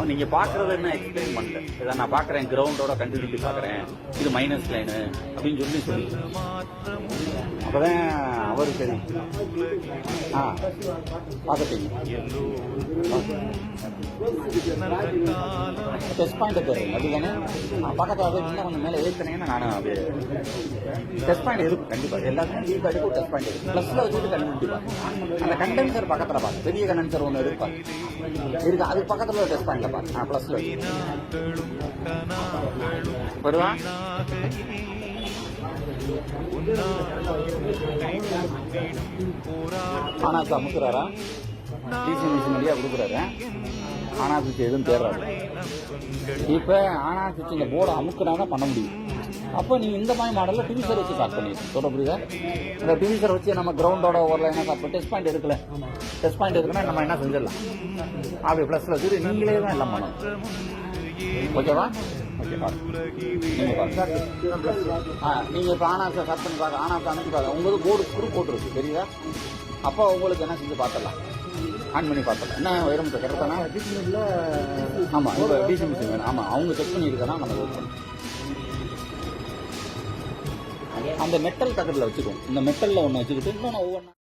நீங்க பாக்குறது என்ன எக்ஸ்பிளைன் பண்ணல. இதை நான் பாக்குறேன், கிரவுண்டோட கண்டினியூட்டி பாக்குறேன், இது மைனஸ் லைனு அப்படின்னு சொல்லி அப்பதான் அவரு சரி பாத்துட்டீங்க. டெஸ்ட் பாயிண்ட் போடுறேன் அப்படிதானே பக்கத்தில் இன்னும் கொஞ்சம் மேலே ஏற்கனவே நானும் அது டெஸ்ட் பாயிண்ட் இருக்கும் கண்டிப்பாக எல்லாத்துக்கும் தீபாவளிக்கு ஒரு டெஸ்ட் பாயிண்ட் இருக்கும். ப்ளஸ்ல வச்சுட்டு கண்டுபிடி பார்த்து அந்த கண்டென்சர் பக்கத்தில் பார்த்து பெரிய கண்டென்சர் ஒன்று இருப்பாங்க இருக்கு அதுக்கு பக்கத்தில் ஒரு டெஸ்ட் பாயிண்ட்ல பார்த்து ப்ளஸ்ல வருவா. ஆனாச்சு அமுக்குறாரா டிசி மிஷின் வழியா கொடுக்குறாரு. ஆனா சுவிட்ச் எதுவும் தேடுறாரு. இப்ப ஆனா சுவிட்ச் இந்த போர்டை அமுக்குனா பண்ண முடியும். அப்போ நீங்க இந்த மாதிரி மாடல்ல டிவிசர் வச்சு ஸ்டார்ட் பண்ணிடுங்க. சொல்ல புரியுதா? இந்த டிவிசர் வச்சு நம்ம கிரவுண்டோட ஓரல என்ன ஸ்டார்ட் டெஸ்ட் பாயிண்ட் எடுக்கல. டெஸ்ட் பாயிண்ட் எடுக்கணும் நம்ம என்ன செஞ்சிடலாம் அப்படி பிளஸ்ல வச்சு நீங்களே தான் எல்லாம் பண்ணணும். ஓகேவா? நீங்க இப்ப ஆனாசை ஸ்டார்ட் பண்ணி பாக்க ஆனாசை அனுப்பி பாக்க உங்களுக்கு போர்டு ஸ்க்ரூ போட்டுருக்கு தெரியுதா? அப்போ உங்களுக்கு என்ன செஞ்சு பார்த்துடலாம் ஆன் பண்ணி பார்த்துடலாம். என்ன வைரம் கிடைத்தானா ஆமா இப்போ டிசி மிஷின் வேணும். ஆமா அவங்க செக் பண்ணியிருக்கா நம்ம யூஸ் பண்ணணும். அந்த மெட்டல் தகட்டில் வச்சுக்குவோம். இந்த மெட்டலில் ஒன்று வச்சுக்கிட்டு இன்னொன்று ஒவ்வொன்றா